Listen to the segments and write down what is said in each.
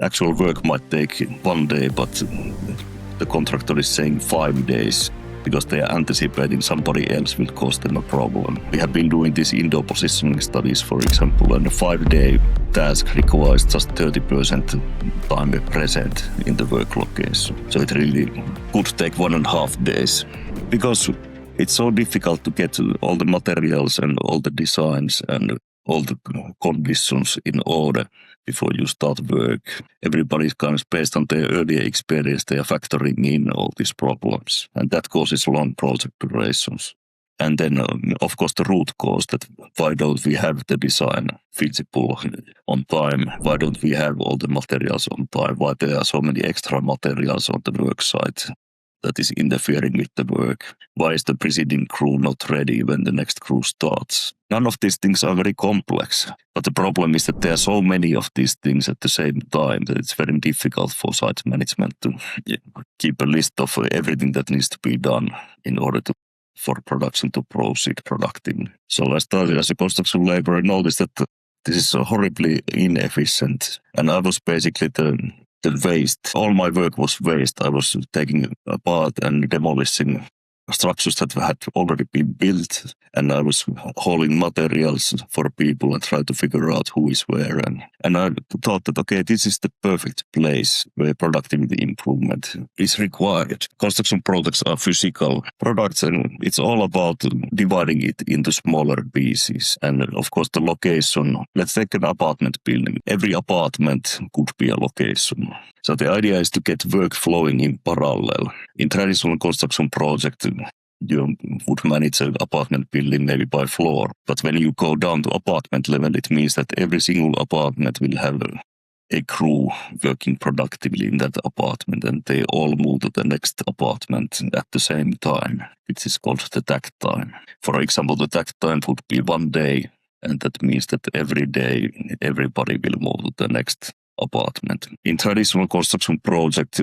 Actual work might take 1 day, but the contractor is saying 5 days because they are anticipating somebody else will cause them a problem. We have been doing these indoor positioning studies, for example, and a 5-day task requires just 30% time present in the work location. So it really could take 1.5 days because it's so difficult to get all the materials and all the designs and all the conditions in order before you start work. Everybody's kind of based on their earlier experience, they are factoring in all these problems. And that causes long project durations. And then, of course, the root cause that why don't we have the design feasible on time? Why don't we have all the materials on time? Why there are so many extra materials on the work site that is interfering with the work? Why is the preceding crew not ready when the next crew starts? None of these things are very complex, but the problem is that there are so many of these things at the same time that it's very difficult for site management to keep a list of everything that needs to be done in order for production to proceed productively. So I started as a construction laborer and noticed that this is horribly inefficient, and I was basically the waste. All my work was waste. I was taking apart and demolishing structures that had already been built, and I was hauling materials for people and trying to figure out who is where. And I thought that, okay, this is the perfect place where productivity improvement is required. Construction products are physical products, and it's all about dividing it into smaller pieces. And of course, the location, let's take an apartment building. Every apartment could be a location. So the idea is to get work flowing in parallel. In traditional construction project, you would manage an apartment building maybe by floor. But when you go down to apartment level, it means that every single apartment will have a crew working productively in that apartment, and they all move to the next apartment at the same time. It is called the takt time. For example, the takt time would be 1 day, and that means that every day everybody will move to the next apartment. In traditional construction project,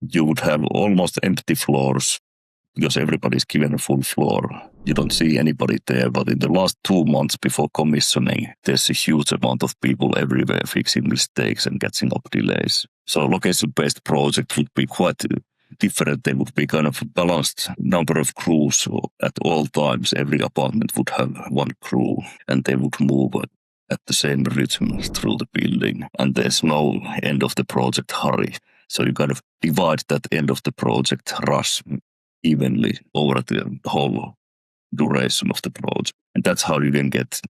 you would have almost empty floors because everybody's given a full floor. You don't see anybody there, but in the last 2 months before commissioning, there's a huge amount of people everywhere fixing mistakes and catching up delays. So location-based project would be quite different. They would be kind of balanced number of crews at all times. Every apartment would have 1 crew, and they would move at the same rhythm through the building, and there's no end of the project hurry. So you kind of divide that end of the project rush evenly over the whole duration of the project. And that's how you can get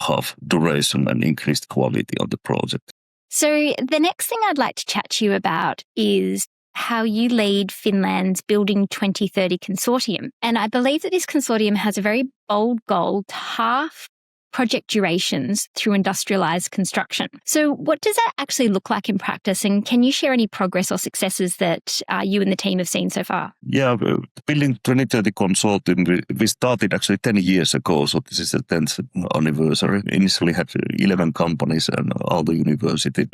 half duration and increased quality of the project. So the next thing I'd like to chat to you about is how you lead Finland's Building 2030 consortium. And I believe that this consortium has a very bold goal to halve project durations through industrialized construction. So what does that actually look like in practice? And can you share any progress or successes that you and the team have seen so far? Yeah, Building 2030 consortium, we started actually 10 years ago. So this is the 10th anniversary. Initially had 11 companies and Aalto University.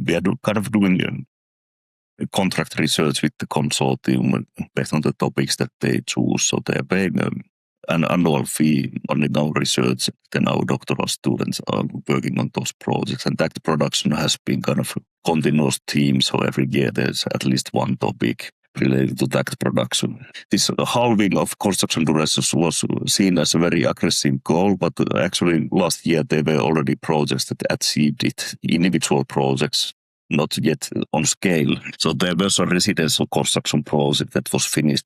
We are kind of doing contract research with the consortium based on the topics that they choose. So they are paying an annual fee on our research. Then our doctoral students are working on those projects. And Takt production has been kind of a continuous theme. So every year there's at least one topic related to Takt production. This halving of construction durations was seen as a very aggressive goal, but actually last year there were already projects that achieved it, individual projects, not yet on scale. So there was a residential construction project that was finished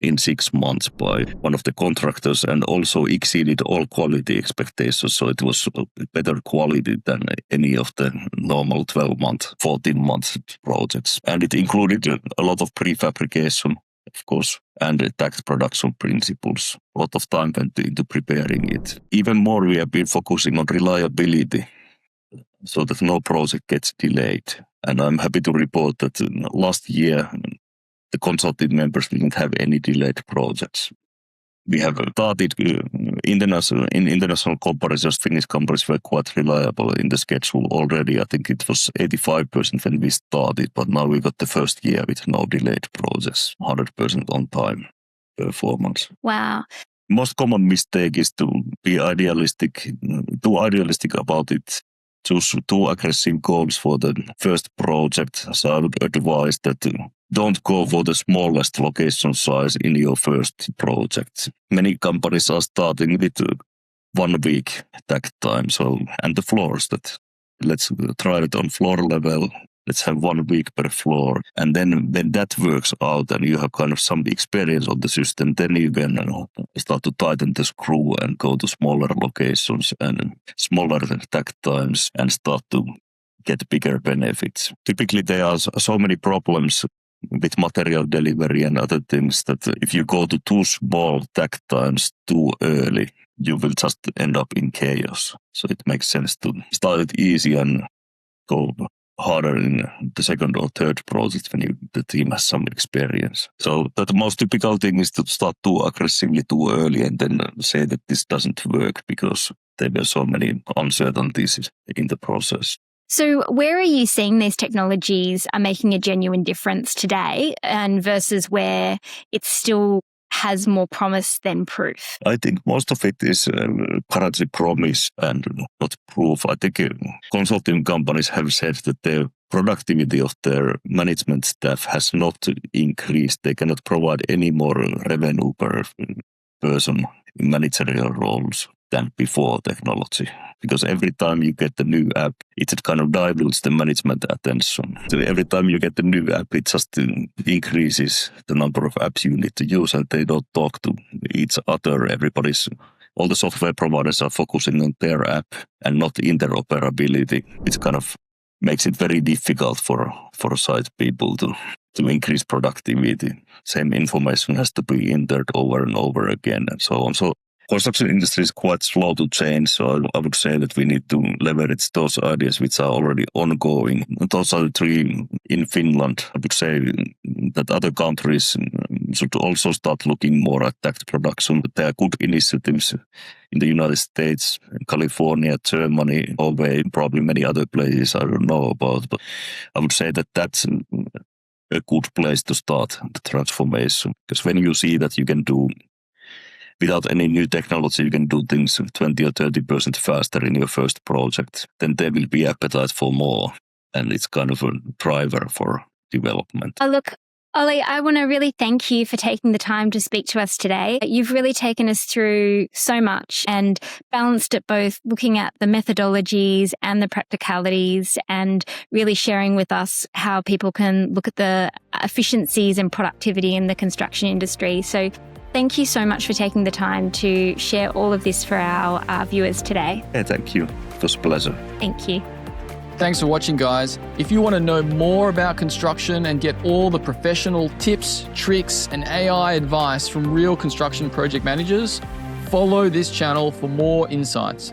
in 6 months by one of the contractors and also exceeded all quality expectations. So it was better quality than any of the normal 12-month, 14-month projects. And it included a lot of prefabrication, of course, and Takt production principles. A lot of time went into preparing it. Even more, we have been focusing on reliability so that no project gets delayed. And I'm happy to report that last year, the consortium members didn't have any delayed projects. We have started in international comparisons. Finnish companies were quite reliable in the schedule already. I think it was 85% when we started, but now we got the first year with no delayed projects, 100% on time performance. Wow. Most common mistake is to be too idealistic about it. choose too aggressive goals for the first project. So I would advise that don't go for the smallest location size in your first project. Many companies are starting with 1 week takt time. And the floors that let's try it on floor level. Let's have 1 week per floor. And then when that works out and you have kind of some experience on the system, then you can start to tighten the screw and go to smaller locations and smaller takt times and start to get bigger benefits. Typically, there are so many problems with material delivery and other things that if you go to too small takt times too early, you will just end up in chaos. So it makes sense to start it easy and go harder in the second or third project when the team has some experience. So the most typical thing is to start too aggressively too early and then say that this doesn't work because there were so many uncertainties in the process. So where are you seeing these technologies are making a genuine difference today and versus where it still has more promise than proof? I think most of it is currently promise and not proof. I think consulting companies have said that the productivity of their management staff has not increased. They cannot provide any more revenue per person in managerial roles than before technology. Because every time you get the new app, it kind of dilutes the management attention. So every time you get the new app, it just increases the number of apps you need to use and they don't talk to each other. All the software providers are focusing on their app and not interoperability. It kind of makes it very difficult for site people to increase productivity. Same information has to be entered over and over again and so on. So construction industry is quite slow to change, so I would say that we need to leverage those ideas which are already ongoing. Those are the 3 in Finland. I would say that other countries should also start looking more at takt production. There are good initiatives in the United States, California, Germany, Norway, probably many other places I don't know about. But I would say that that's a good place to start the transformation. Because when you see that you can do without any new technology, you can do things 20 or 30% faster in your first project, then there will be appetite for more. And it's kind of a driver for development. Oh, look, Olli, I want to really thank you for taking the time to speak to us today. You've really taken us through so much and balanced it both looking at the methodologies and the practicalities and really sharing with us how people can look at the efficiencies and productivity in the construction industry. So thank you so much for taking the time to share all of this for our viewers today. Yeah, thank you. It was a pleasure. Thank you. Thanks for watching, guys. If you want to know more about construction and get all the professional tips, tricks, and AI advice from real construction project managers, follow this channel for more insights.